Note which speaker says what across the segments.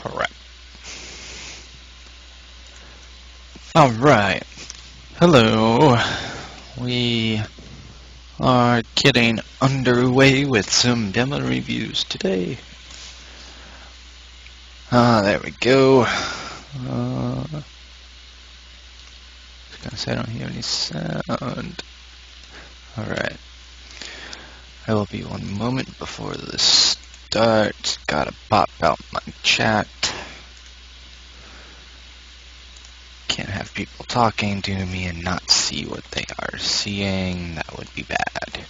Speaker 1: Alright. Alright. Hello. We are getting underway with some demo reviews today. There we go. I was gonna say I don't hear any sound. Alright. I will be one moment before this starts. Gotta pop out my chat. Can't have people talking to me and not see what they are seeing. That would be bad.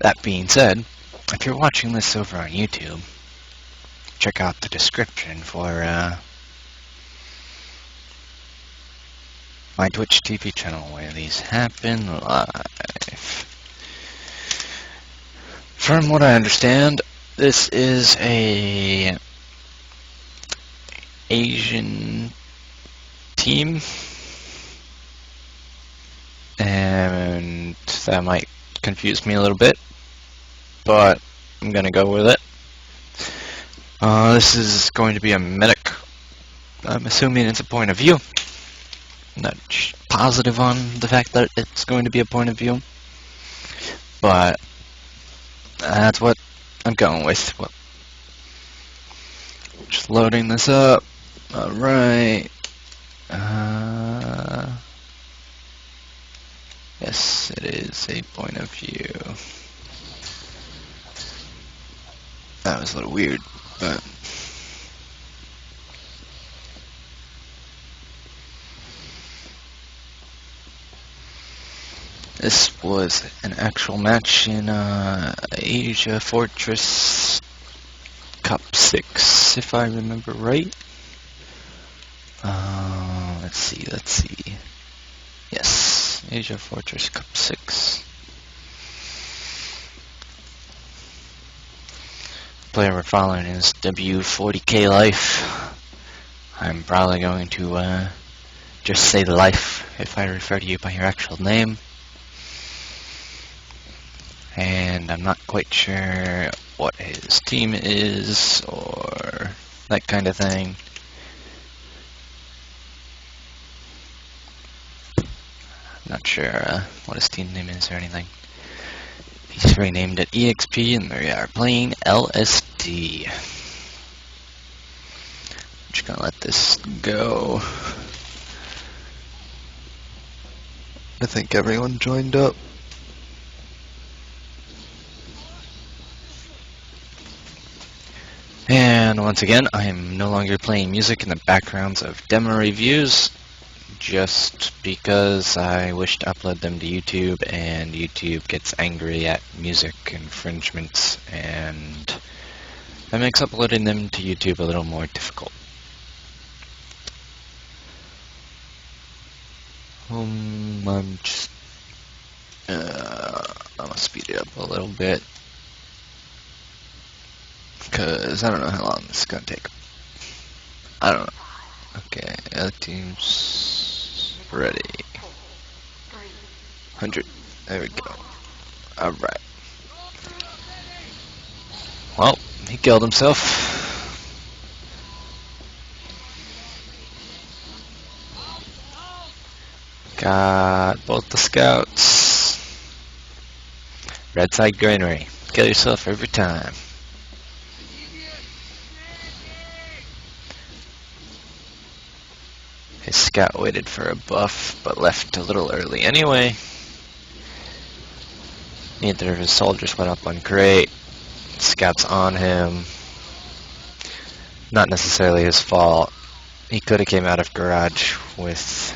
Speaker 1: That being said, if you're watching this over on YouTube, check out the description for my Twitch TV channel where these happen live. From what I understand, this is a Asian team, and that might confuse me a little bit, but I'm gonna go with it. This is going to be a medic. I'm assuming it's a point of view. I'm not positive on the fact that it's going to be a point of view, but that's what I'm going with. Just loading this up. Alright. Yes, it is a point of view. That was a little weird, but this was an actual match in Asia Fortress Cup 6, if I remember right. Let's see. Yes, Asia Fortress Cup 6. Player we're following is W40K Life. I'm probably going to just say Life if I refer to you by your actual name. And I'm not quite sure what his team is or that kind of thing. Not sure what his team name is or anything. He's renamed it EXP and they are playing LSD. I'm just gonna let this go. I think everyone joined up. And once again, I am no longer playing music in the backgrounds of demo reviews, just because I wish to upload them to YouTube, and YouTube gets angry at music infringements, and that makes uploading them to YouTube a little more difficult. I'm just I'm gonna speed it up a little bit, because I don't know how long this is gonna take. I don't know. Okay, other team's ready. 100. There we go. Alright. Well, he killed himself. Got both the scouts. Red side granary. Kill yourself every time. His scout waited for a buff, but left a little early anyway. Neither of his soldiers went up on crate. Scout's on him. Not necessarily his fault. He could have came out of garage with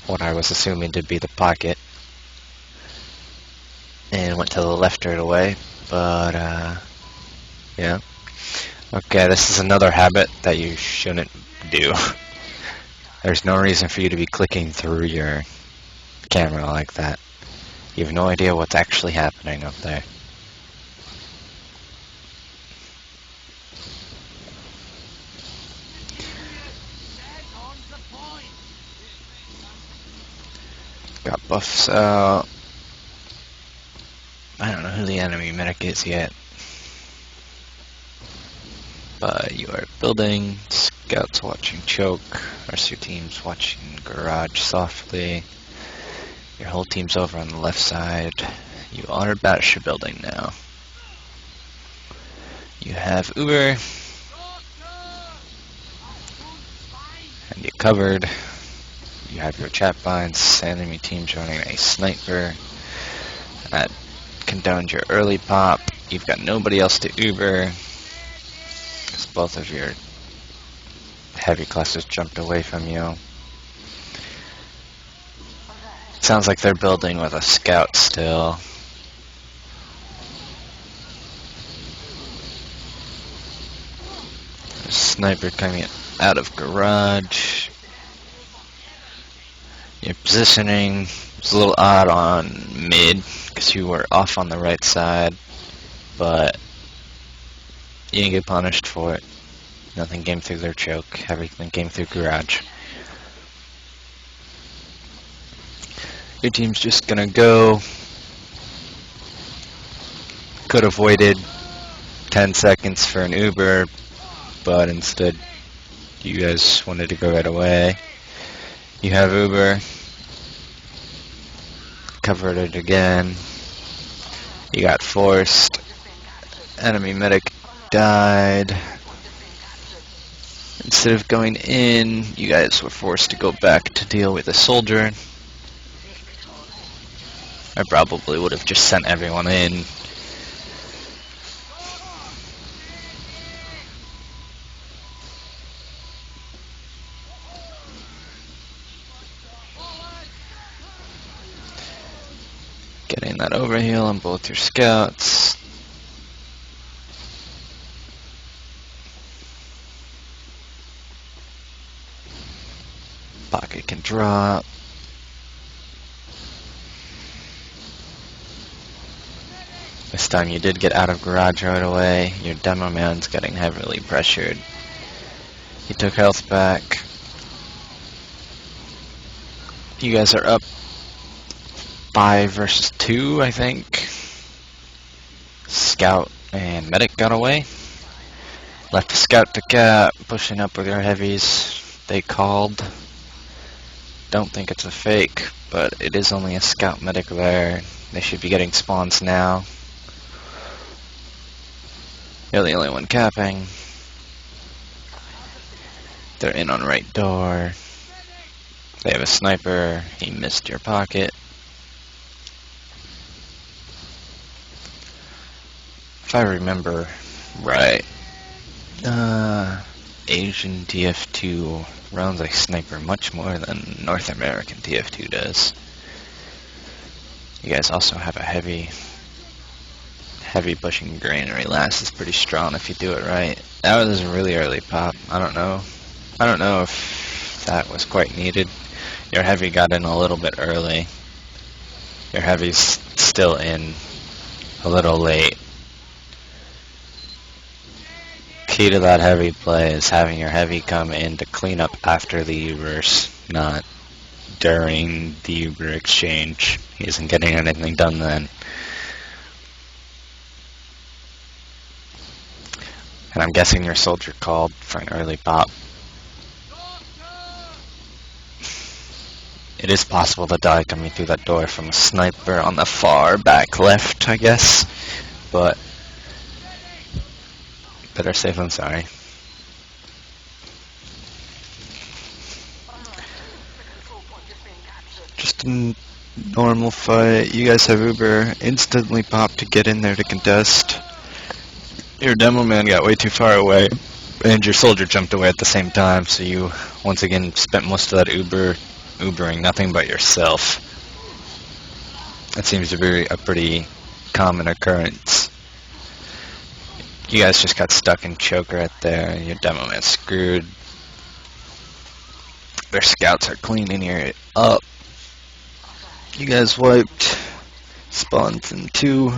Speaker 1: what I was assuming to be the pocket and went to the left right away, but yeah. Okay, this is another habit that you shouldn't do. There's no reason for you to be clicking through your camera like that. You have no idea what's actually happening up there. Got buffs out. I don't know who the enemy medic is yet. But you are building, scouts watching choke, rest of your team's watching garage softly. Your whole team's over on the left side. You are bash your building now. You have Uber, and you covered. You have your chat binds, enemy team's running a sniper. That condones your early pop. You've got nobody else to Uber, because both of your heavy classes jumped away from you. Sounds like they're building with a scout still. There's a sniper coming out of garage. Your positioning is a little odd on mid because you were off on the right side, but you didn't get punished for it. Nothing came through their choke. Everything came through garage. Your team's just gonna go. Could have waited 10 seconds for an Uber, but instead you guys wanted to go right away. You have Uber. Covered it again. You got forced. Enemy medic died. Instead of going in, you guys were forced to go back to deal with a soldier. I probably would have just sent everyone in. Getting that overheal on both your scouts. Pocket can drop. This time you did get out of garage right away. Your demo man's getting heavily pressured. He took health back. You guys are up 5 versus 2, I think. Scout and medic got away. Left the scout to cap, pushing up with your heavies. They called. Don't think it's a fake, but it is only a scout medic there. They should be getting spawns now. You're the only one capping. They're in on right door. They have a sniper. He missed your pocket. If I remember right, Asian TF2 runs a sniper much more than North American TF2 does. You guys also have a heavy pushing granary. Last is pretty strong if you do it right. That was a really early pop. I don't know if that was quite needed. Your heavy got in a little bit early. Your heavy's still in a little late. Key to that heavy play is having your heavy come in to clean up after the Ubers, not during the Uber exchange. He isn't getting anything done then. And I'm guessing your soldier called for an early pop. It is possible to die coming through that door from a sniper on the far back left, I guess. But better safe than sorry. Just a normal fight. You guys have Uber. Instantly popped to get in there to contest. Your demo man got way too far away, and your soldier jumped away at the same time, so you once again spent most of that Ubering nothing but yourself. That seems to be a pretty common occurrence. You guys just got stuck in choke right there, and your demo man's screwed. Their scouts are cleaning it up. You guys wiped. Spawns in 2.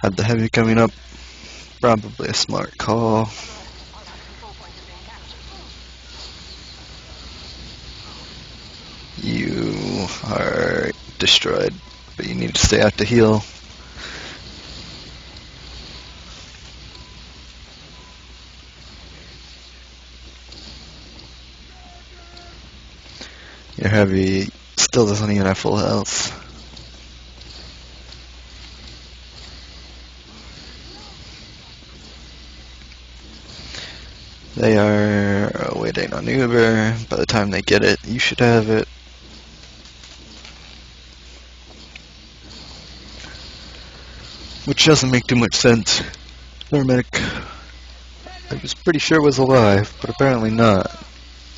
Speaker 1: Had the heavy coming up. Probably a smart call. You are destroyed, but you need to stay out to heal. Your heavy still doesn't even have full health. They are waiting on Uber. By the time they get it, you should have it. Which doesn't make too much sense. Paramedic, I was pretty sure was alive, but apparently not.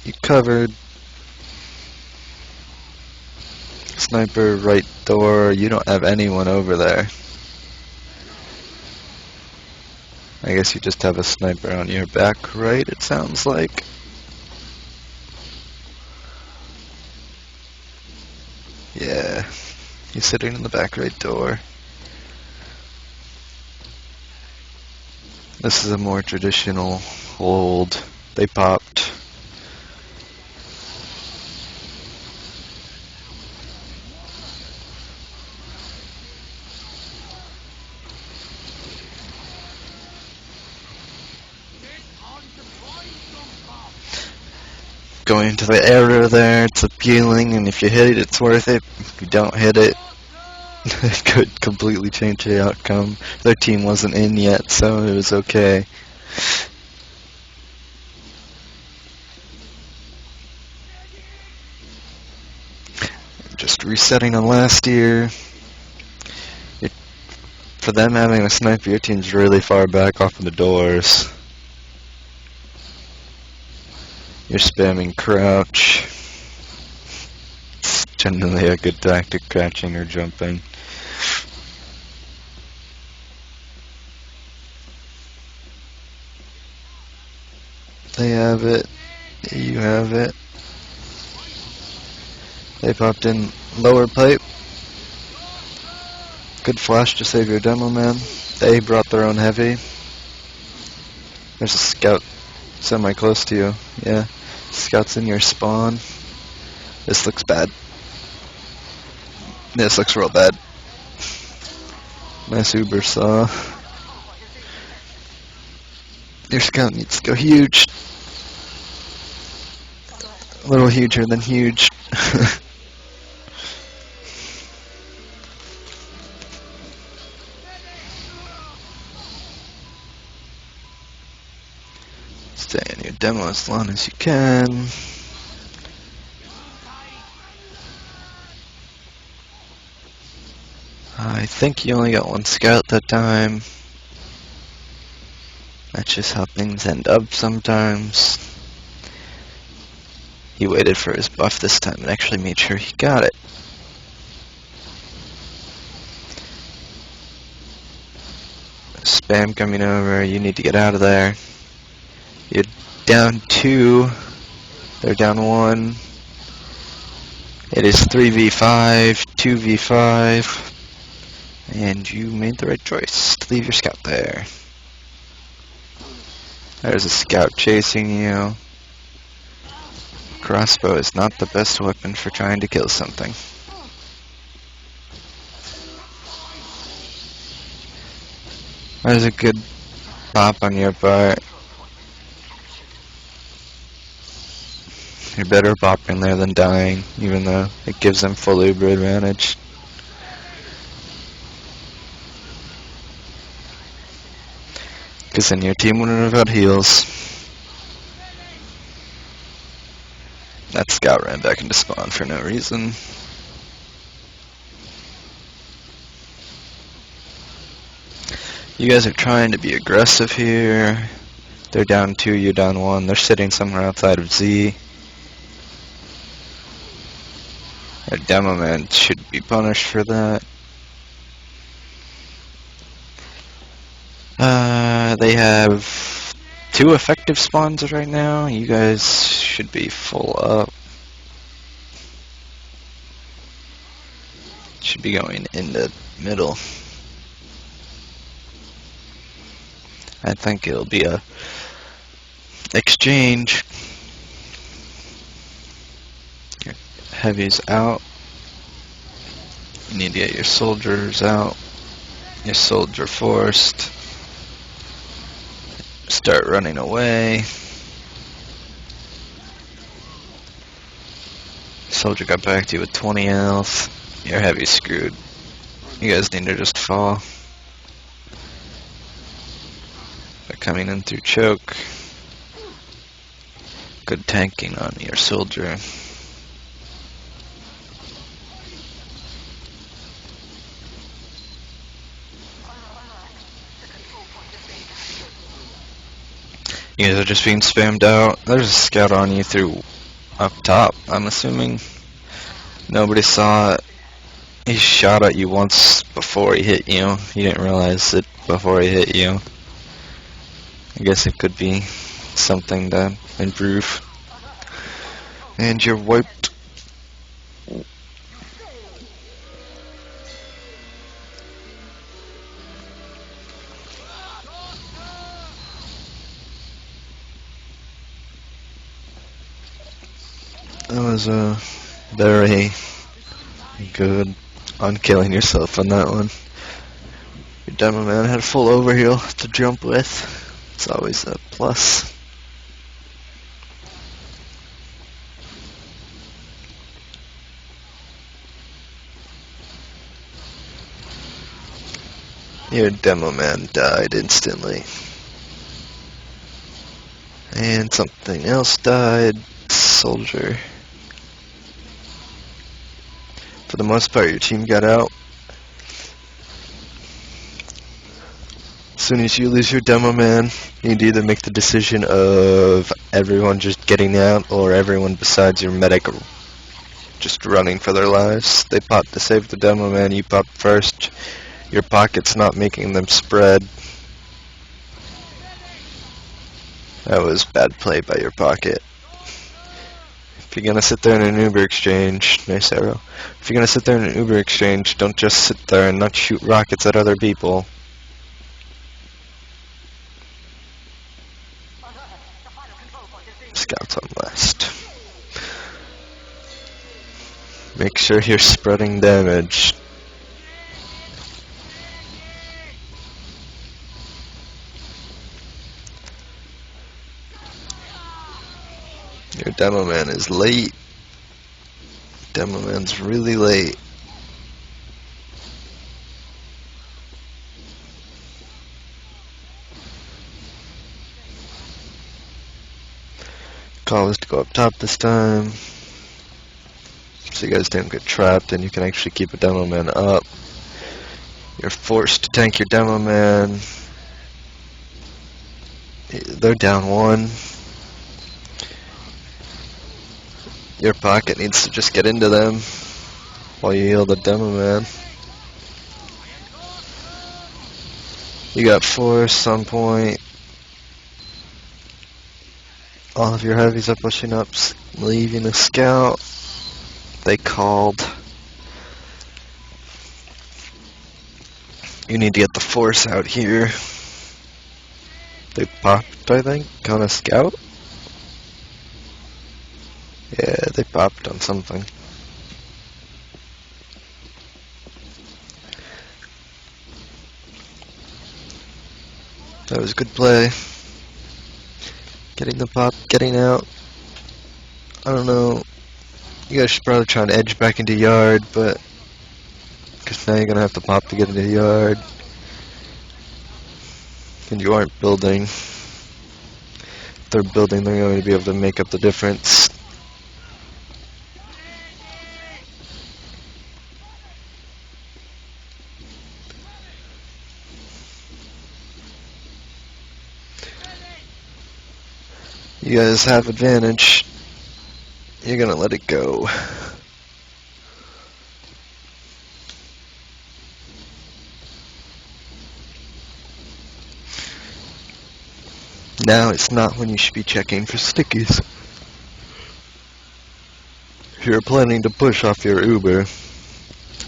Speaker 1: You covered. Sniper, right door. You don't have anyone over there. I guess you just have a sniper on your back right, it sounds like. Yeah, he's sitting in the back right door. This is a more traditional hold. They popped. Going to the area there, it's appealing, and if you hit it, it's worth it. If you don't hit it, it could completely change the outcome. Their team wasn't in yet, so it was okay. Just resetting on last year. For them having a sniper, your team's really far back off of the doors. You're spamming crouch. It's generally a good tactic, crouching or jumping. They have it. You have it. They popped in lower pipe. Good flash to save your demo man. They brought their own heavy. There's a scout semi-close to you. Yeah. Scout's in your spawn. This looks bad. This looks real bad. Nice Uber saw. Your scout needs to go huge. A little huger than huge. Stay in your demo as long as you can. I think you only got one scout that time. That's just how things end up sometimes. He waited for his buff this time and actually made sure he got it. Spam coming over, you need to get out of there. You're down 2, they're down 1. It is 3v5, 2v5, and you made the right choice to leave your scout there. There's a scout chasing you. Crossbow is not the best weapon for trying to kill something. There's a good pop on your part. You're better popping there than dying, even though it gives them full Uber advantage. Because then your team wouldn't have had heals. That scout ran back into spawn for no reason. You guys are trying to be aggressive here. They're down 2, you're down 1. They're sitting somewhere outside of Z. Their demo man should be punished for that. They have 2 effective spawns right now. You guys should be full up. Should be going in the middle. I think it'll be a exchange. Heavy's out. You need to get your soldiers out. Your soldier forced. Start running away. Soldier got back to you with 20 health. You're heavy screwed. You guys need to just fall. They're coming in through choke. Good tanking on your soldier. You guys are just being spammed out. There's a scout on you through up top, I'm assuming. Nobody saw it. He shot at you once before he hit you. You didn't realize it before he hit you. I guess it could be something to improve. And you're wiped. That was very good on killing yourself on that one. Your demo man had a full overheal to jump with. It's always a plus. Your demo man died instantly. And something else died. Soldier. For the most part, your team got out. As soon as you lose your demo man, you need to either make the decision of everyone just getting out or everyone besides your medic just running for their lives. They pop to save the demo man, you pop first. Your pocket's not making them spread. That was bad play by your pocket. If you're gonna sit there in an Uber exchange, nice arrow. If you're gonna sit there in an Uber exchange, don't just sit there and not shoot rockets at other people. Scouts on west. Make sure you're spreading damage. Your demo man is late. Demo man's really late. Call was to go up top this time, so you guys don't get trapped and you can actually keep a demo man up. You're forced to tank your demo man. They're down one. Your pocket needs to just get into them while you heal the demo man. You got force on point. All of your heavies are pushing up, leaving a scout. They called. You need to get the force out here. They popped, I think, on a scout. Yeah, they popped on something. That was a good play. Getting the pop, getting out. I don't know. You guys should probably try and edge back into yard, but because now you're gonna have to pop to get into yard, and you aren't building. If they're building, they're going to be able to make up the difference. You guys have advantage. You're gonna let it go. Now it's not when you should be checking for stickies. If you're planning to push off your Uber,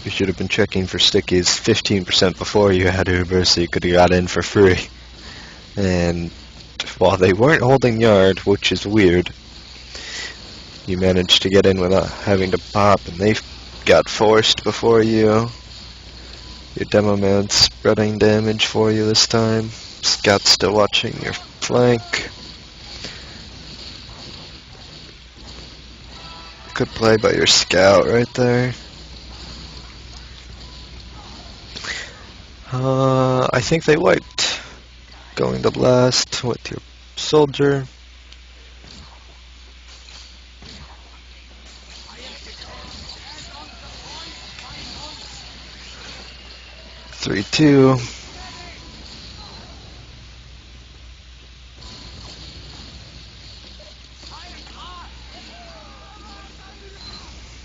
Speaker 1: you should have been checking for stickies 15% before you had Uber, so you could have got in for free. And while they weren't holding yard, which is weird, you managed to get in without having to pop, and they got forced before you. Your demo man's spreading damage for you this time. Scout's still watching your flank. Good play by your scout right there. I think they wiped. Going to blast with your soldier. Three, two.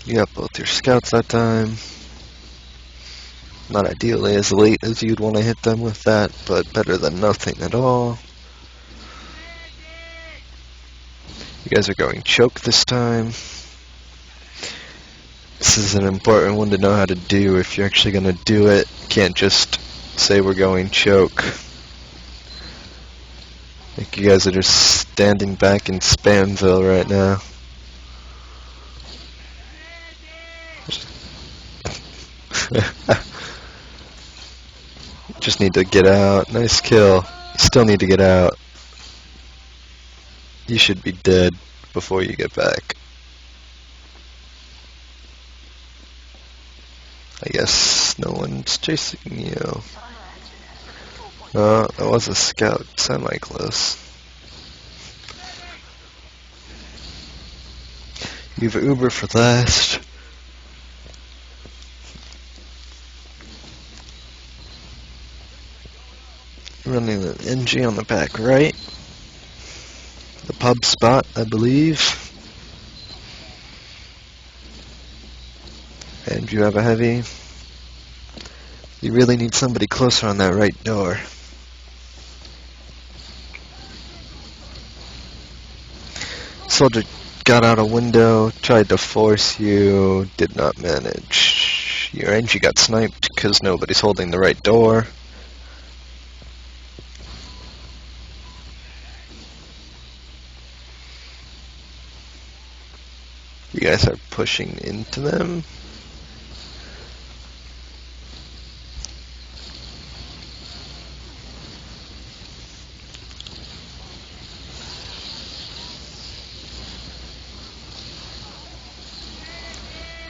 Speaker 1: You got both your scouts that time. Not ideally as late as you'd want to hit them with that, but better than nothing at all. You guys are going choke this time. This is an important one to know how to do if you're actually going to do it. You can't just say we're going choke. I think you guys are just standing back in Spamville right now. Just need to get out. Nice kill. You still need to get out. You should be dead before you get back. I guess no one's chasing you. Oh, that was a scout. Semi-close. You have Uber for last. Running an NG on the back right. The pub spot, I believe. And you have a heavy. You really need somebody closer on that right door. Soldier got out a window, tried to force you, did not manage. Your NG got sniped because nobody's holding the right door. You guys are pushing into them.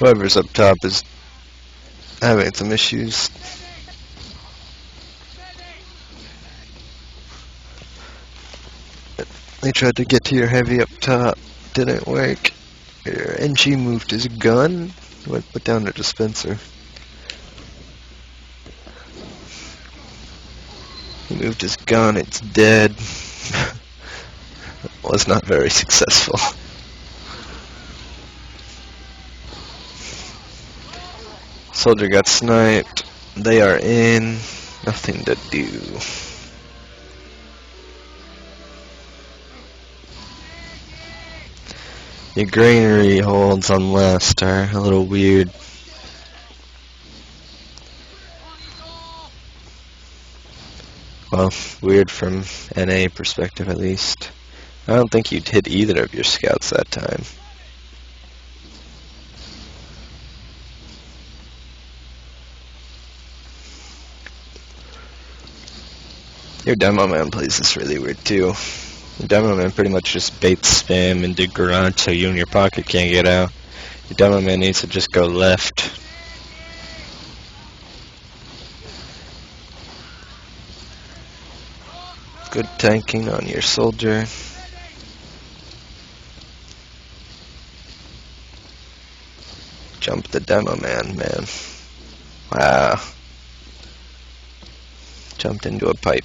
Speaker 1: Whoever's up top is having some issues. They tried to get to your heavy up top. Didn't work. Your NG moved his gun. Went put down the dispenser. He moved his gun. It's dead. Was not very successful. Soldier got sniped. They are in. Nothing to do. Your granary holds on last are a little weird. Well, weird from NA perspective at least. I don't think you'd hit either of your scouts that time. Your demo man plays this really weird too. Your demo man pretty much just baits spam into garage so you in your pocket can't get out. Your demo man needs to just go left. Good tanking on your soldier. Jump the demo man. Wow. Jumped into a pipe.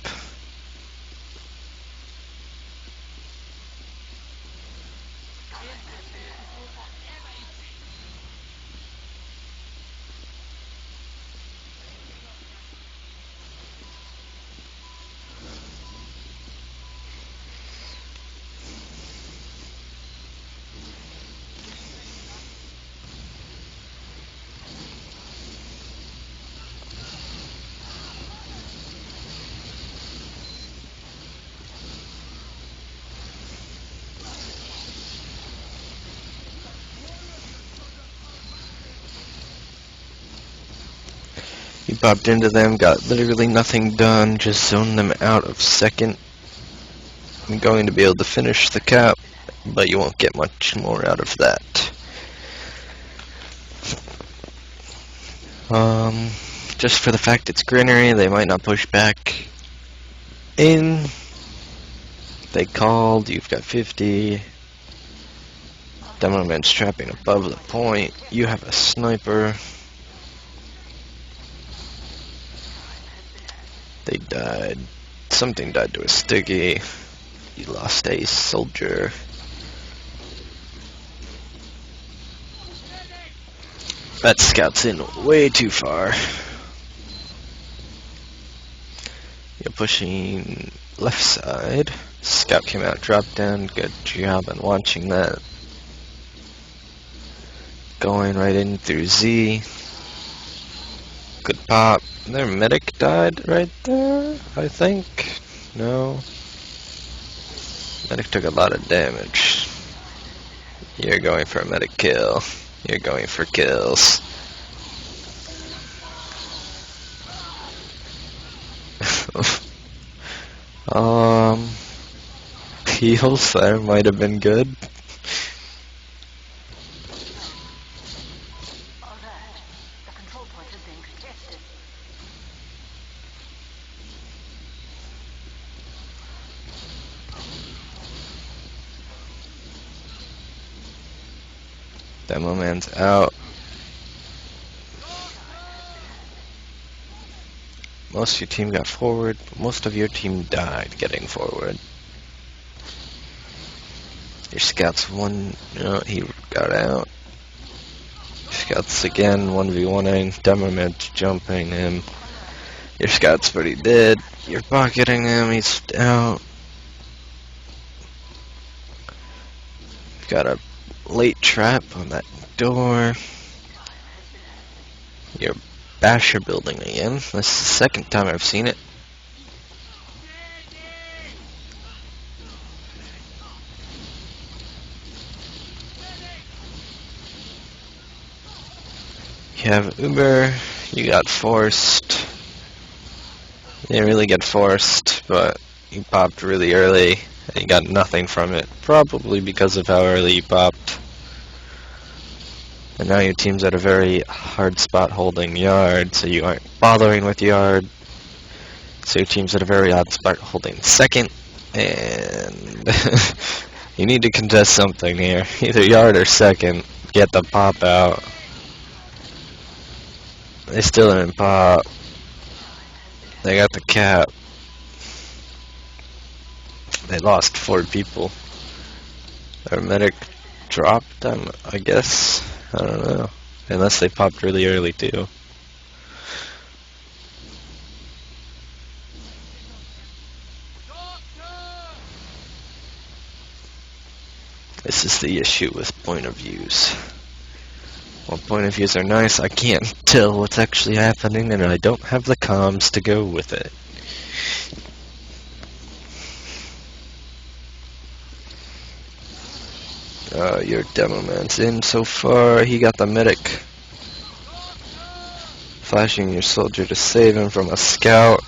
Speaker 1: He popped into them, got literally nothing done, just zoned them out of second. I'm going to be able to finish the cap, but you won't get much more out of that. Just for the fact it's greenery, they might not push back in. They called, you've got 50. Demo man's trapping above the point. You have a sniper. They died. Something died to a sticky. You lost a soldier. That scout's in way too far. You're pushing left side. Scout came out, dropped down. Good job on watching that. Going right in through Z. Good pop. Their medic died right there, I think. No. Medic took a lot of damage. You're going for a medic kill. You're going for kills. Heals there might have been good. Demo man's out. Most of your team got forward, but most of your team died getting forward. Your scouts won. No, he got out. Scouts again 1v1ing. Demo man's jumping him. Your scout's pretty dead. You're pocketing him. He's out. Got a late trap on that door. Your basher building again. This is the second time I've seen it. You have Uber. You got forced. You didn't really get forced, but you popped really early and you got nothing from it. Probably because of how early you popped. And now your team's at a very hard spot holding yard, so you aren't bothering with yard. So your team's at a very odd spot holding second, and you need to contest something here. Either yard or second. Get the pop out. They still didn't pop. They got the cap. They lost 4 people. Their medic dropped them, I guess. I don't know. Unless they popped really early too. This is the issue with point of views. While point of views are nice, I can't tell what's actually happening and I don't have the comms to go with it. Your demo man's in so far. He got the medic. Flashing your soldier to save him from a scout.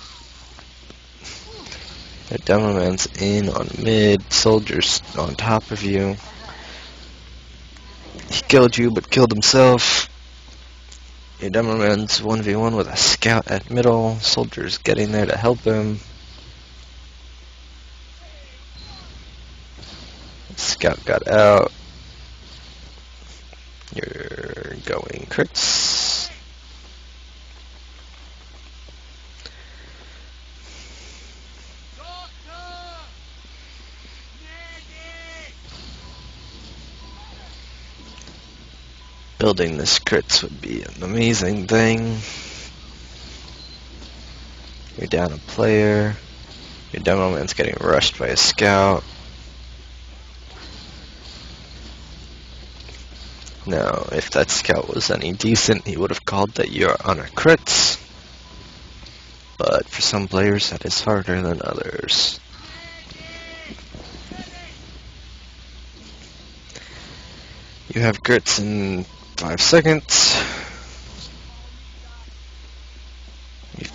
Speaker 1: Your demo man's in on mid. Soldier's on top of you. He killed you, but killed himself. Your demo man's 1v1 with a scout at middle. Soldier's getting there to help him. Scout got out. You're going crits. Building this crits would be an amazing thing. You're down a player. Your demo man's getting rushed by a scout. Now, if that scout was any decent, he would have called that you're on a crits. But for some players, that is harder than others. You have crits in 5 seconds.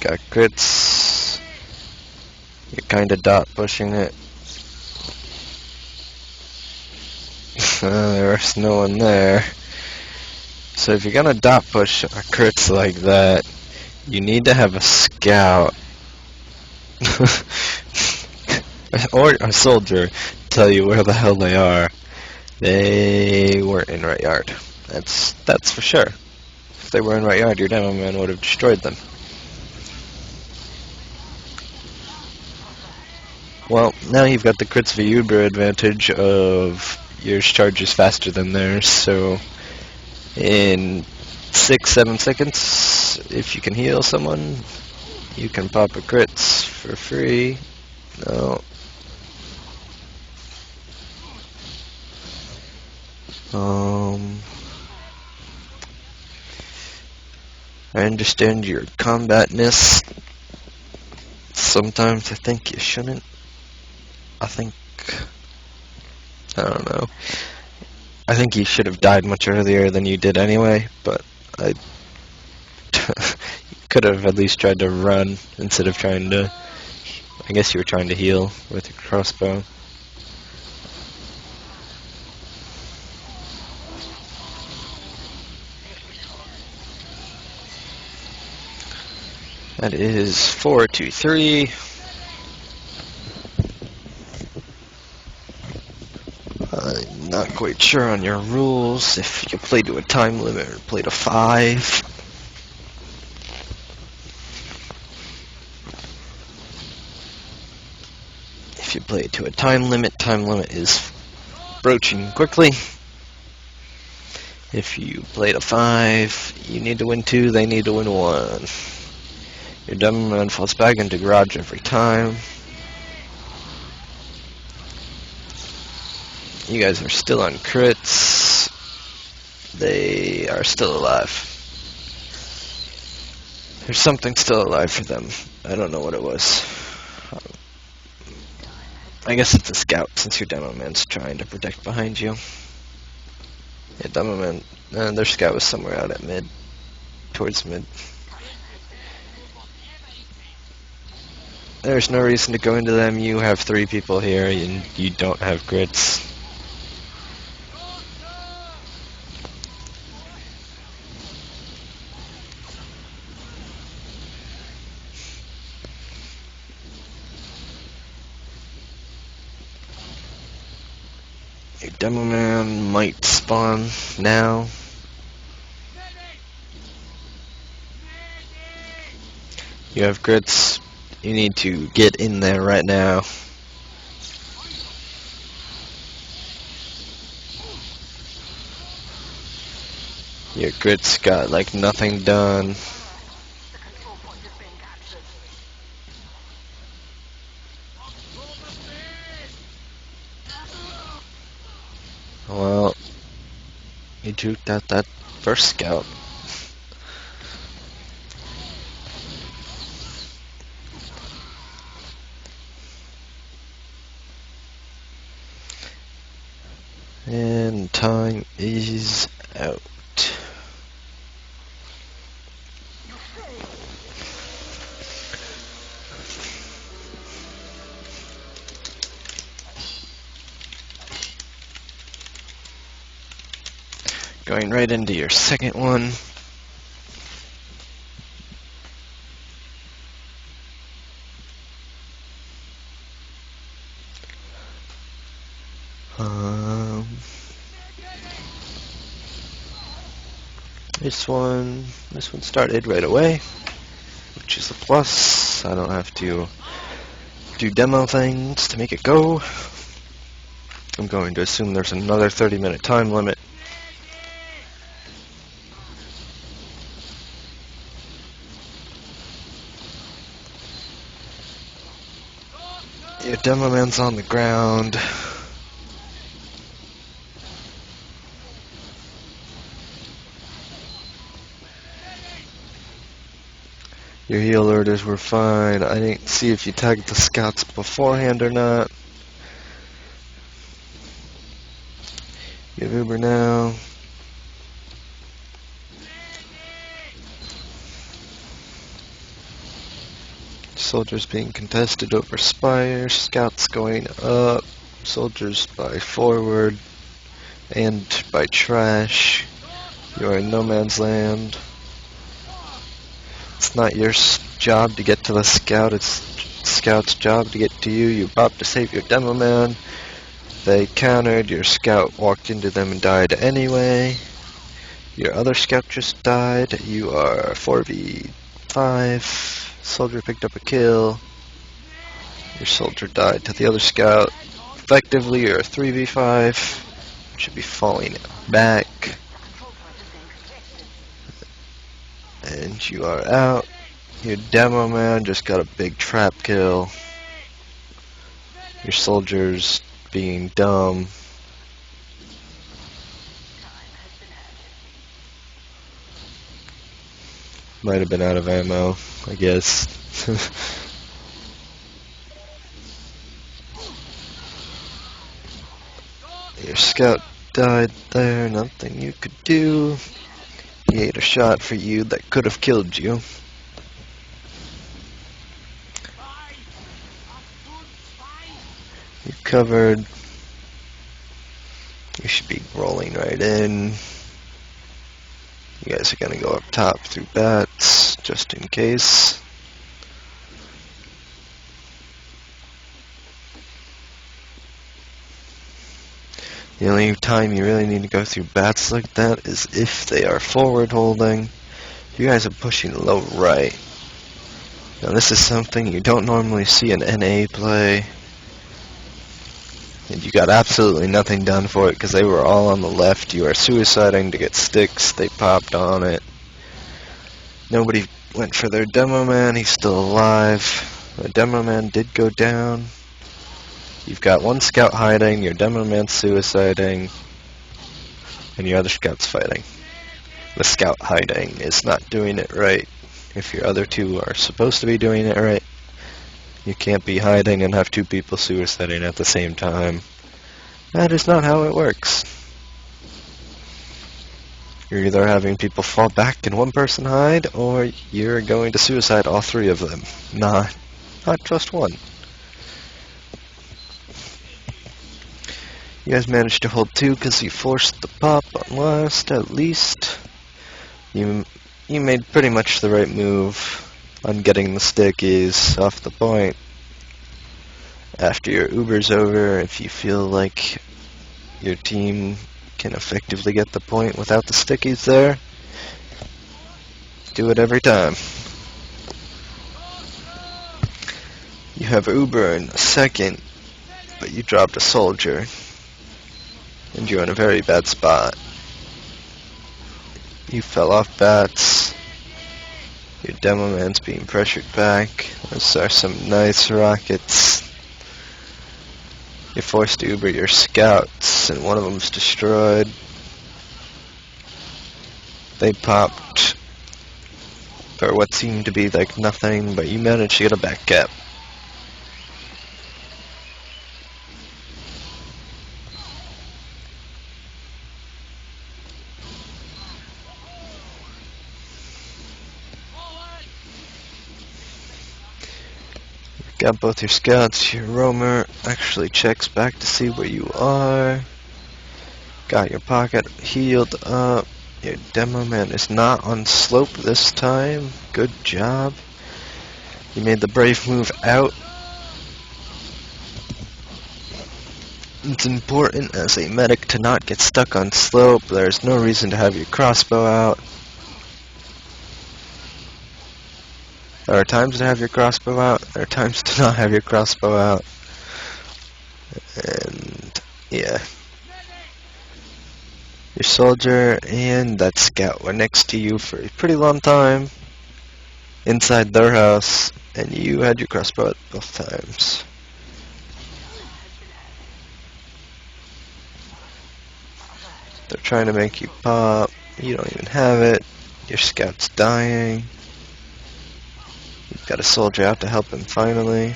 Speaker 1: Got crits. You're kinda dot pushing it. There's no one there. So if you're gonna dot push crits like that, you need to have a scout or a soldier tell you where the hell they are. They weren't in right yard. That's for sure. If they were in right yard, your demo man would have destroyed them. Well, now you've got the crits v Uber advantage of yours charges faster than theirs, so in 6-7 seconds, if you can heal someone, you can pop a crits for free. No. I understand your combatness. Sometimes I think you shouldn't. I don't know. I think you should have died much earlier than you did anyway, but I could have at least tried to run instead of trying to... I guess you were trying to heal with your crossbow. That is 4-2-3. I'm not quite sure on your rules, if you play to a time limit or play to 5. If you play to a time limit is broaching quickly. If you play to 5, you need to win 2, they need to win 1. Your demo man falls back into garage every time. You guys are still on crits. They are still alive. There's something still alive for them. I don't know what it was. I guess it's a scout, since your demo man's trying to protect behind you. Yeah, demo man, their scout was somewhere out at mid. Towards mid. There's no reason to go into them. You have 3 people here, and you don't have crits. Your demo man might spawn now. You have crits. You need to get in there right now. Your crits got like nothing done. Well, you juked out that first scout. And time is out. Going right into your second one. This one started right away, which is a plus. I don't have to do demo things to make it go. I'm going to assume there's another 30-minute time limit. Your demo man's on the ground. Your heal orders were fine. I didn't see if you tagged the scouts beforehand or not. You have Uber now. Soldiers being contested over spire, scouts going up, soldiers by forward, and by trash. You are in no man's land. It's not your job to get to the scout, it's scout's job to get to you. You bopped to save your demo man. They countered, your scout walked into them and died anyway. Your other scout just died. You are 4v5. Soldier picked up a kill. Your soldier died to the other scout. Effectively, you're 3v5. Should be falling back. And you are out. Your demo man just got a big trap kill. Your soldiers being dumb. Might have been out of ammo, I guess. Your scout died there, nothing you could do. He ate a shot for you that could have killed you. You covered. You should be rolling right in. You guys are going to go up top through bats, just in case. The only time you really need to go through bats like that is if they are forward holding. You guys are pushing low right. Now this is something you don't normally see an NA play. And you got absolutely nothing done for it because they were all on the left. You are suiciding to get sticks. They popped on it. Nobody went for their demo man. He's still alive. The demo man did go down. You've got one scout hiding. Your demo man's suiciding. And your other scout's fighting. The scout hiding is not doing it right. If your other two are supposed to be doing it right, you can't be hiding and have two people suiciding at the same time. That is not how it works. You're either having people fall back and one person hide, or you're going to suicide all three of them. Not just one. You guys managed to hold two because you forced the pop on last, at least. You made pretty much the right move on getting the stickies off the point. After your Uber's over, if you feel like your team can effectively get the point without the stickies there, do it every time. You have Uber in a second, but you dropped a soldier, and you're in a very bad spot. You fell off bats. Your demo man's being pressured back. Those are some nice rockets. You're forced to Uber your scouts, and one of them's destroyed. They popped for what seemed to be like nothing, but you managed to get a back cap. Got both your scouts. Your roamer actually checks back to see where you are. Got your pocket healed up. Your demo man is not on slope this time. Good job. You made the brave move out. It's important as a medic to not get stuck on slope. There's no reason to have your crossbow out. There are times to have your crossbow out, there are times to not have your crossbow out. And yeah. Your soldier and that scout were next to you for a pretty long time inside their house, and you had your crossbow out both times. They're trying to make you pop. You don't even have it. Your scout's dying. You've got a soldier out to help him finally.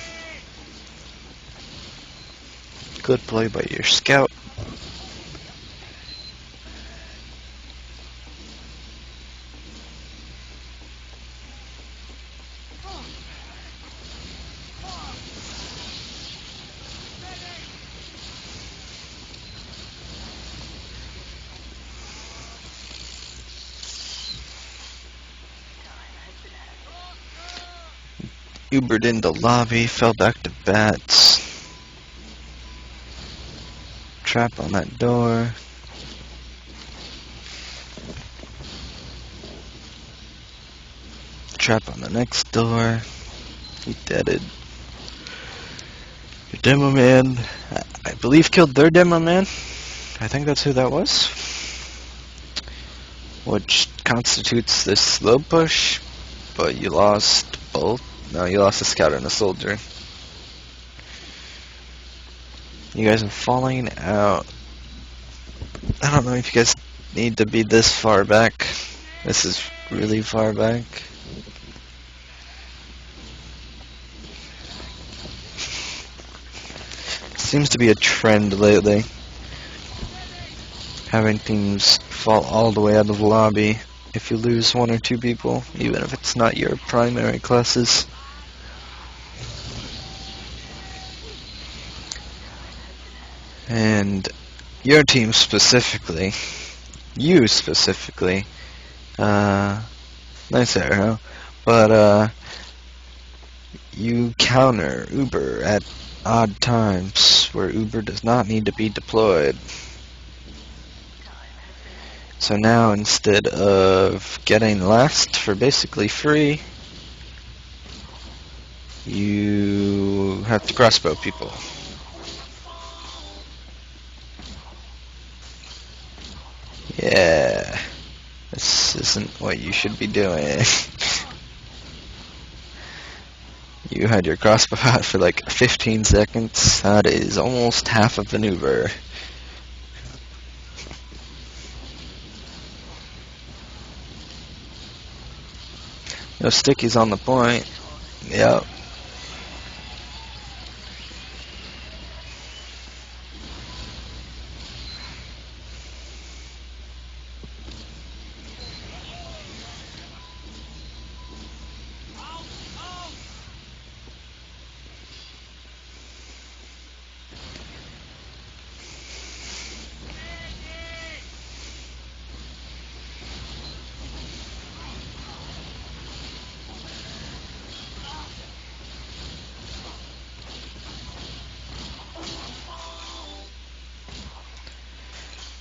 Speaker 1: Good play by your scout. Ubered in the lobby, fell back to bats. Trap on that door. Trap on the next door. He deaded. Your demo man, I believe, killed their demo man. I think that's who that was. Which constitutes this slow push, but you lost both. No, you lost a scout and a soldier. You guys are falling out. I don't know if you guys need to be this far back. This is really far back. Seems to be a trend lately. Having teams fall all the way out of the lobby if you lose one or two people, even if it's not your primary classes. And your team specifically, you specifically, nice arrow, but you counter Uber at odd times where Uber does not need to be deployed. So now instead of getting last for basically free, you have to crossbow people. Yeah, this isn't what you should be doing. You had your crossbow out for like 15 seconds. That is almost half of an Uber. No stickies on the point. Yep.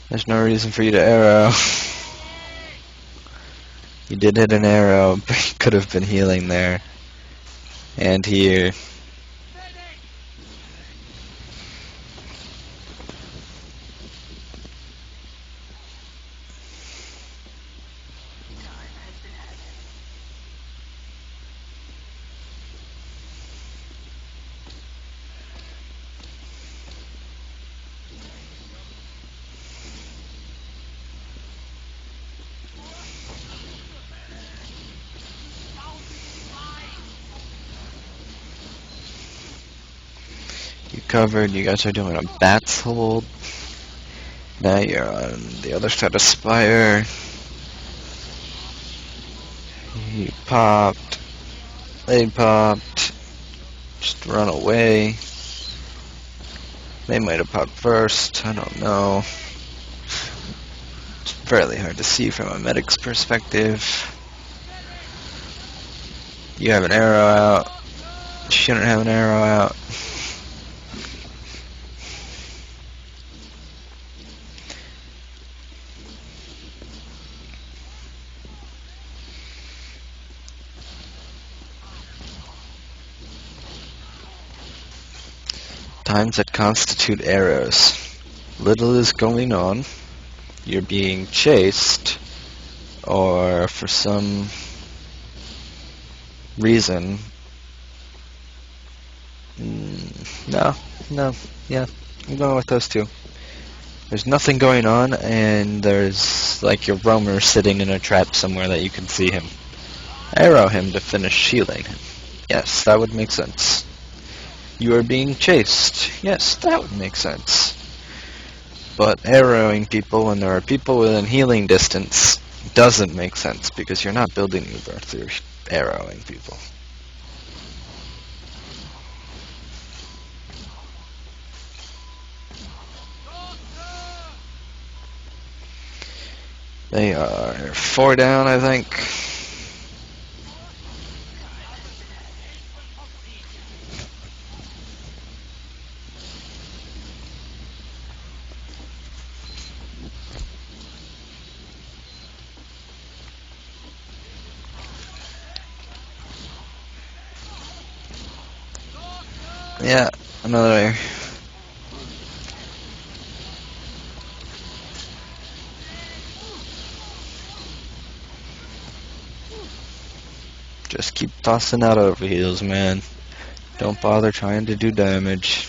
Speaker 1: There's no reason for you to arrow. You did hit an arrow, but you could have been healing there. And here. You covered, you guys are doing a bats hold. Now you're on the other side of Spire. You popped. They popped. Just run away. They might have popped first, I don't know. It's fairly hard to see from a medic's perspective. You have an arrow out. Shouldn't have an arrow out. Times that constitute arrows. Little is going on. You're being chased, or for some reason. No, yeah, I'm going with those two. There's nothing going on, and there's like your roamer sitting in a trap somewhere that you can see him. Arrow him to finish healing him. Yes, that would make sense. You are being chased. Yes, that would make sense. But arrowing people when there are people within healing distance doesn't make sense because you're not building Uber through arrowing people. They are 4 down, I think. Yeah, another. Just keep tossing out over heals, man. Don't bother trying to do damage.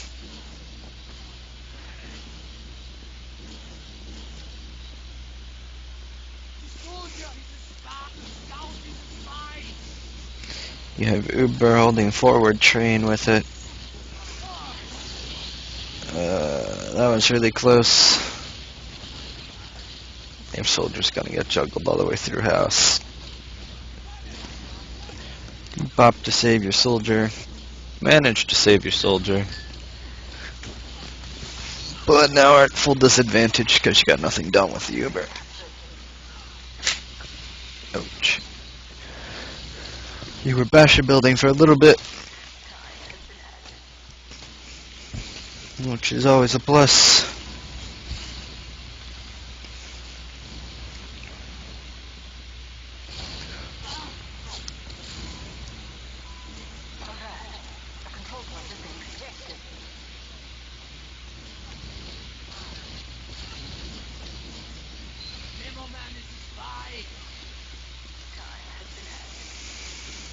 Speaker 1: You have Uber holding forward train with it. That was really close. Aim soldier's gonna get juggled all the way through house. You pop to save your soldier. Managed to save your soldier. But now we're at full disadvantage because you got nothing done with the Uber. Ouch. You were basher building for a little bit, which is always a plus.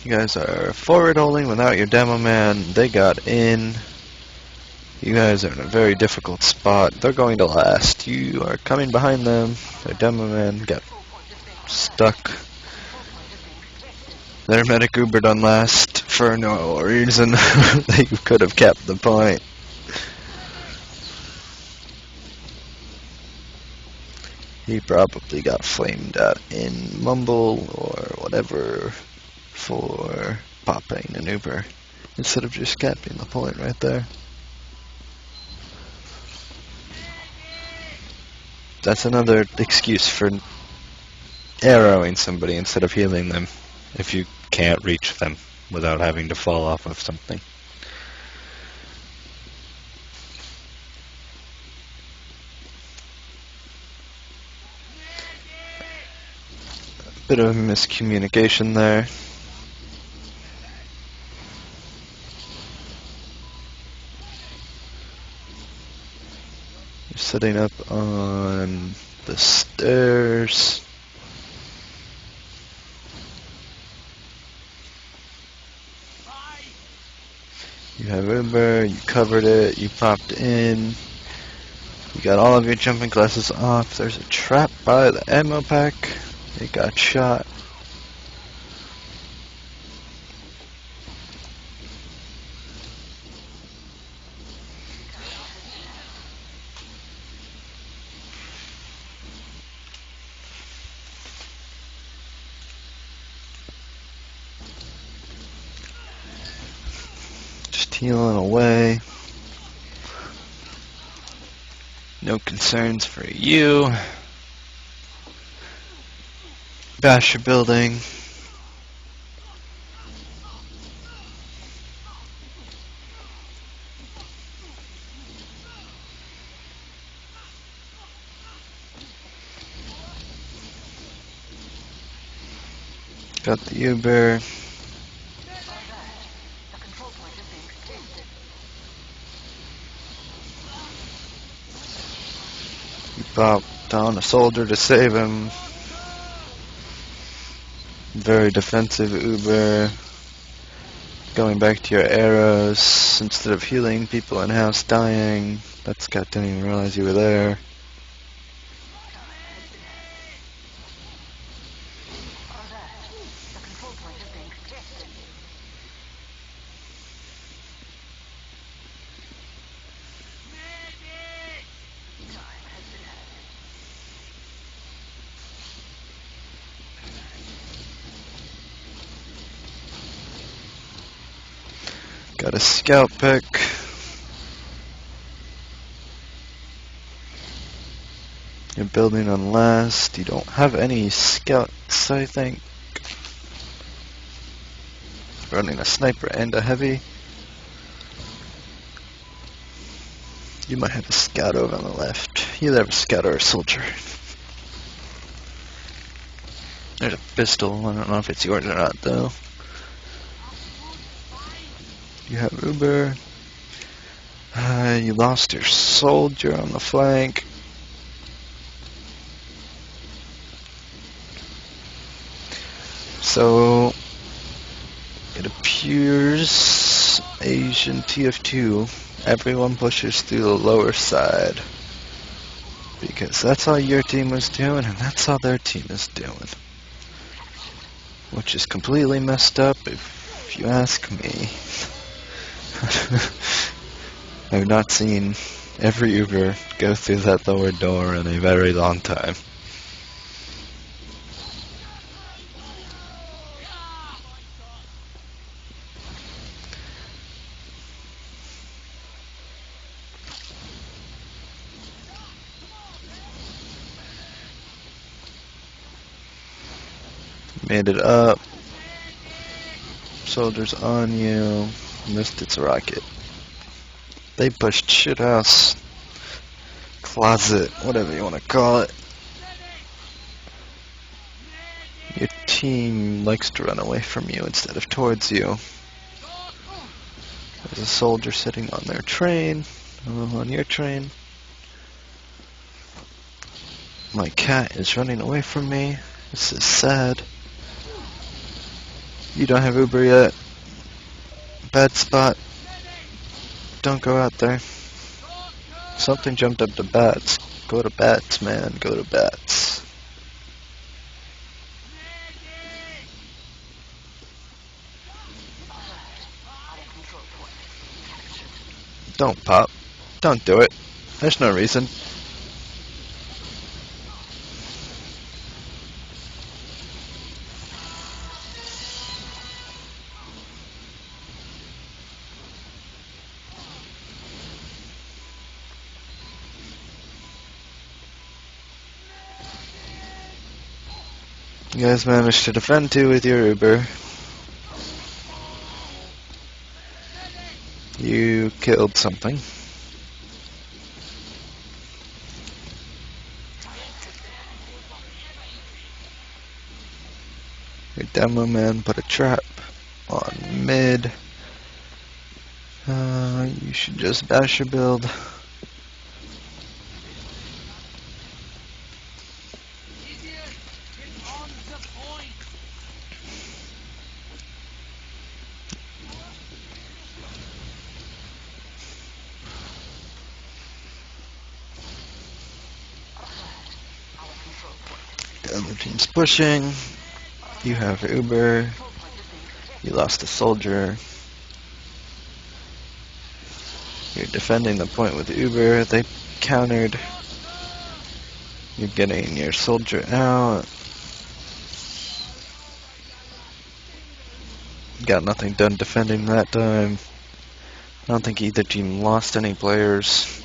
Speaker 1: You guys are forward holding without your demo man. They got in. You guys are in a very difficult spot. They're going to last. You are coming behind them. Their demo man got stuck. Their medic Ubered on last for no reason. They could have kept the point. He probably got flamed out in Mumble or whatever for popping an Uber instead of just capping the point right there. That's another excuse for arrowing somebody instead of healing them if you can't reach them without having to fall off of something. Bit of miscommunication there. You're setting up on the stairs. You have Uber, you covered it, you popped in. You got all of your jumping glasses off. There's a trap by the ammo pack. It got shot. Just healing away. No concerns for you. Bash your building. Got the Uber. You pop down a soldier to save him. Very defensive Uber. Going back to your arrows instead of healing people in house dying. That Scott didn't even realize you were there. Got a scout pick. You're building on last. You don't have any scouts, I think. Running a sniper and a heavy. You might have a scout over on the left. You either have a scout or a soldier. There's a pistol. I don't know if it's yours or not, though. You have Uber. You lost your soldier on the flank. So it appears Asian TF2, everyone pushes through the lower side. Because that's all your team was doing, and that's all their team is doing. Which is completely messed up, if you ask me. I've not seen every Uber go through that lower door in a very long time. Made it up. Soldiers on you. Missed its rocket. They pushed shithouse, closet, whatever you want to call it. Your team likes to run away from you instead of towards you. There's a soldier sitting on their train, on your train. My cat is running away from me. This is sad. You don't have Uber yet. Bad spot. Don't go out there. Something jumped up to bats. Go to bats, man. Go to bats. Don't pop. Don't do it. There's no reason. You guys managed to defend 2 with your Uber. You killed something. Your demo man put a trap on mid. You should just bash your build. The other team's pushing. You have Uber. You lost a soldier. You're defending the point with Uber. They countered. You're getting your soldier out. Got nothing done defending that time. I don't think either team lost any players.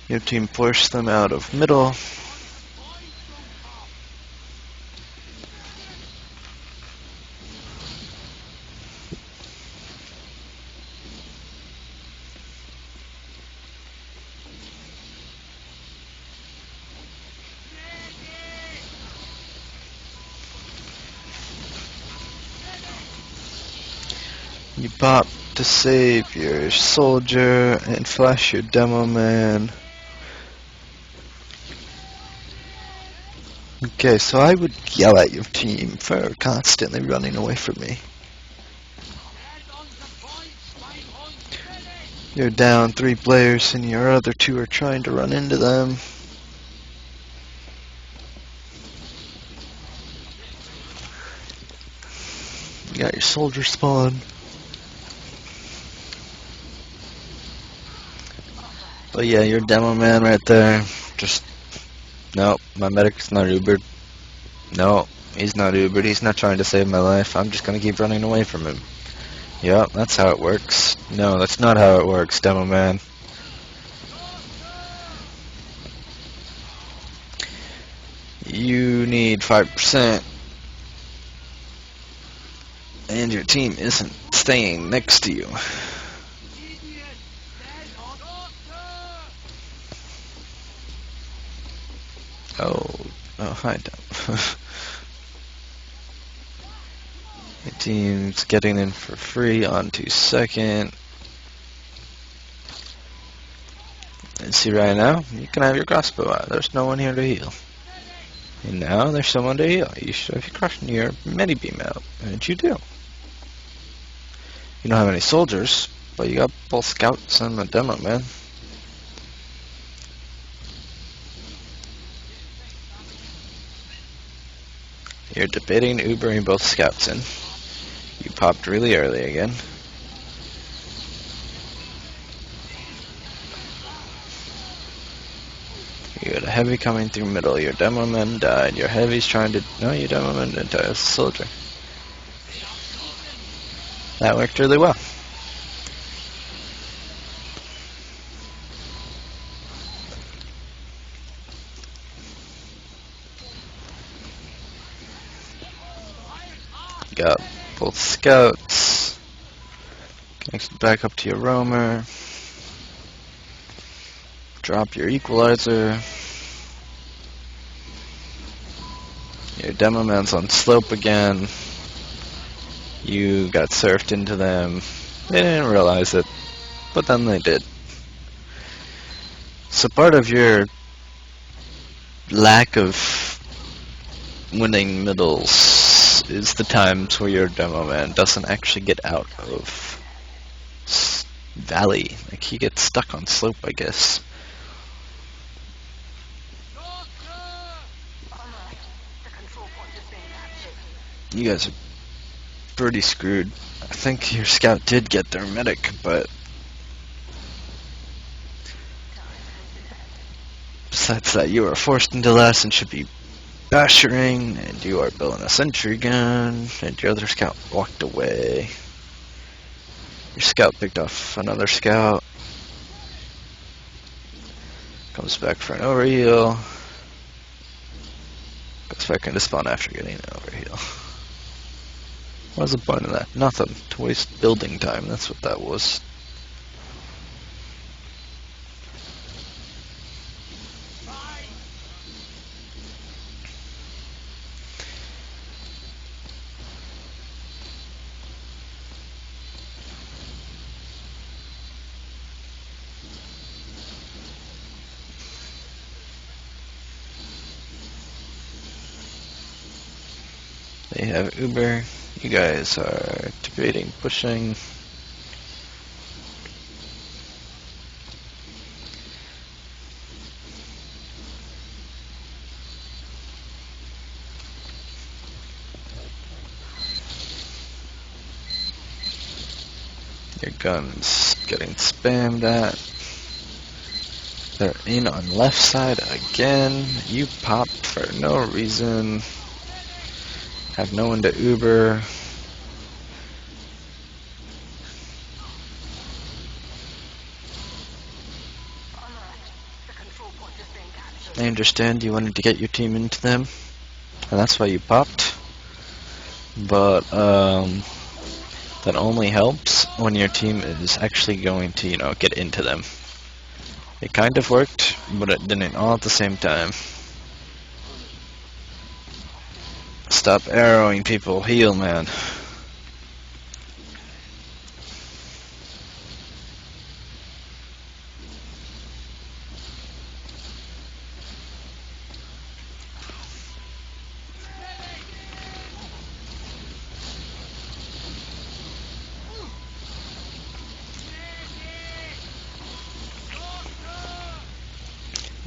Speaker 1: Your team pushed them out of middle. You pop to save your soldier and flash your demo man. Okay, so I would yell at your team for constantly running away from me. You're down 3 players and your other 2 are trying to run into them. You got your soldier spawn. But yeah, your demo man right there. Just, no, my medic's not Ubered. No, he's not Ubered. He's not trying to save my life. I'm just gonna keep running away from him. Yep, that's how it works. No, that's not how it works, Demo Man. You need 5%, and your team isn't staying next to you. Oh, hi, Demo. Your team's getting in for free onto second. And see right now, you can have your crossbow out. There's no one here to heal. And now there's someone to heal. You should have your mini beam out, and you do. You don't have any soldiers, but you got both scouts and a Demo Man. You're debating Ubering both scouts in. You popped really early again. You got a heavy coming through middle. Your Demo Man died. Your heavy's trying to... No, your Demo Man didn't die. It's a soldier. That worked really well. You got both scouts. Connected back up to your roamer. Drop your equalizer. Your Demo Man's on slope again. You got surfed into them. They didn't realize it, but then they did. So part of your lack of winning middles is the times where your Demo Man doesn't actually get out of valley. Like, he gets stuck on slope, I guess. You guys are pretty screwed. I think your scout did get their medic, but besides that, you are forced into last and should be bashering, and you are building a sentry gun, and your other scout walked away. Your scout picked off another scout. Comes back for an overheal. Goes back into spawn after getting an overheal. What was the point of that? Nothing. To waste building time, that's what that was. They have Uber. You guys are debating pushing. Your gun's getting spammed at. They're in on left side again. You popped for no reason. Have no one to Uber. I understand you wanted to get your team into them, and that's why you popped. But that only helps when your team is actually going to, get into them. It kind of worked, but it didn't all at the same time. Stop arrowing people. Heal, man.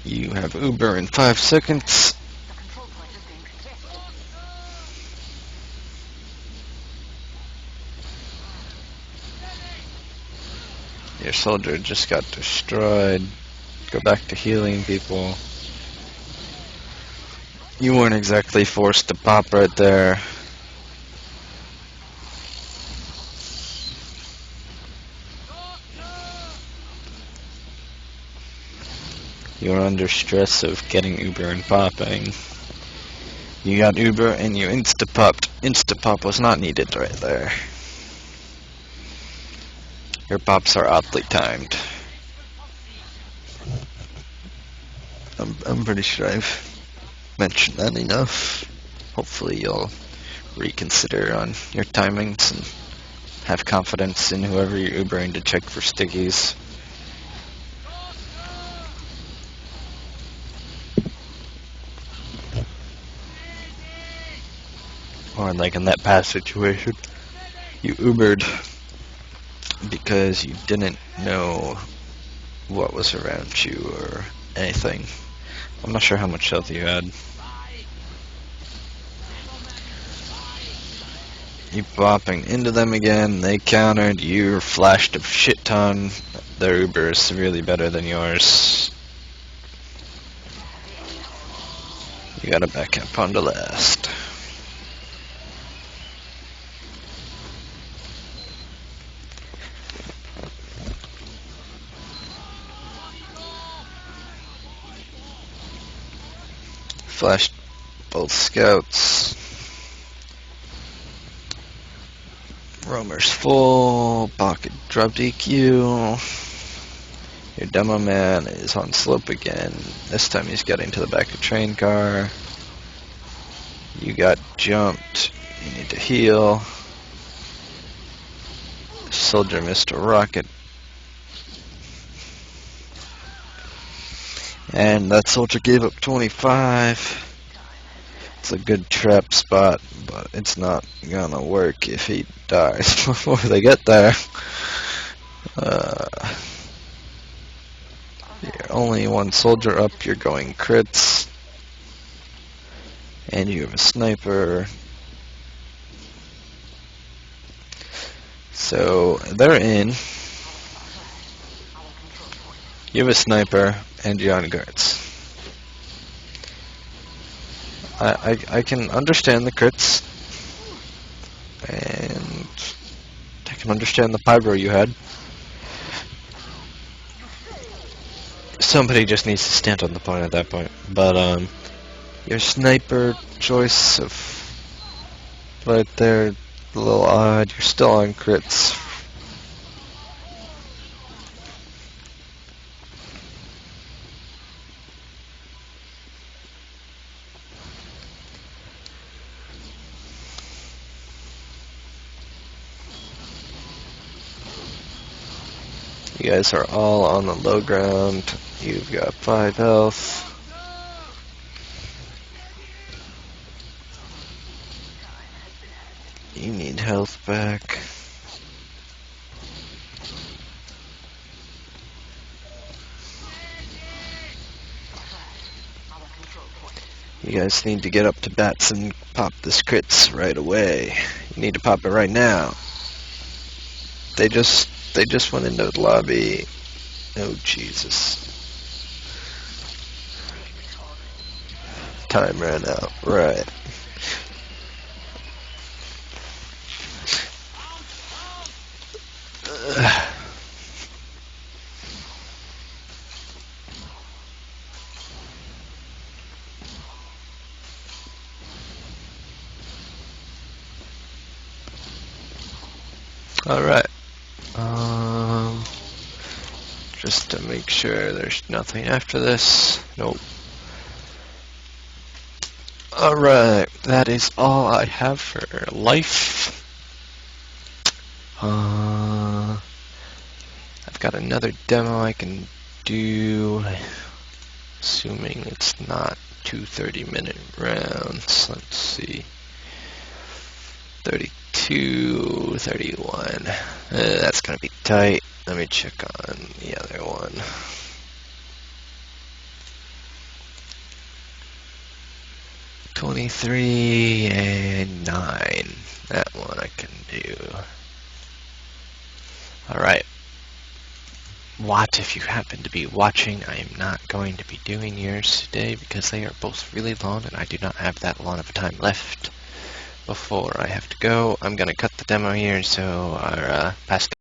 Speaker 1: You have Uber in 5 seconds. Your soldier just got destroyed. Go back to healing people. You weren't exactly forced to pop right there. you're under stress of getting Uber and popping. You got Uber and you insta-popped. Insta-pop was not needed right there. Your pops are oddly timed. I'm pretty sure I've mentioned that enough. Hopefully you'll reconsider on your timings and have confidence in whoever you're Ubering to check for stickies. Or like in that past situation, you Ubered because you didn't know what was around you or anything. I'm not sure how much health you had. You bopping into them again, they countered, you flashed a shit ton. Their Uber is severely better than yours. You gotta back up onto last. Flashed both scouts. Roamer's full. Pocket drop DQ. Your demo man is on slope again. This time he's getting to the back of train car. You got jumped. You need to heal. Soldier missed a rocket. And that soldier gave up 25. It's a good trap spot, but it's not gonna work if he dies before they get there. You're only one soldier up, you're going crits. And you have a sniper. So they're in. You have a sniper and you're on guards. I can understand the crits. And I can understand the pyro you had. Somebody just needs to stand on the point at that point. But your sniper choice of right there, a little odd. You're still on crits. You guys are all on the low ground. You've got 5 health. You need health back. You guys need to get up to bats and pop this crits right away. You need to pop it right now. They just went into the lobby. Oh Jesus. Time ran out. Right. Alright. Just to make sure there's nothing after this. Nope. Alright, that is all I have for life. I've got another demo I can do, assuming it's not 2 30-minute rounds. Let's see. 32, 31. That's gonna be tight. Let me check on the other one. $23 and $9. That one I can do. Alright. Watch if you happen to be watching. I am not going to be doing yours today because they are both really long and I do not have that long of a time left before I have to go. I'm going to cut the demo here so our past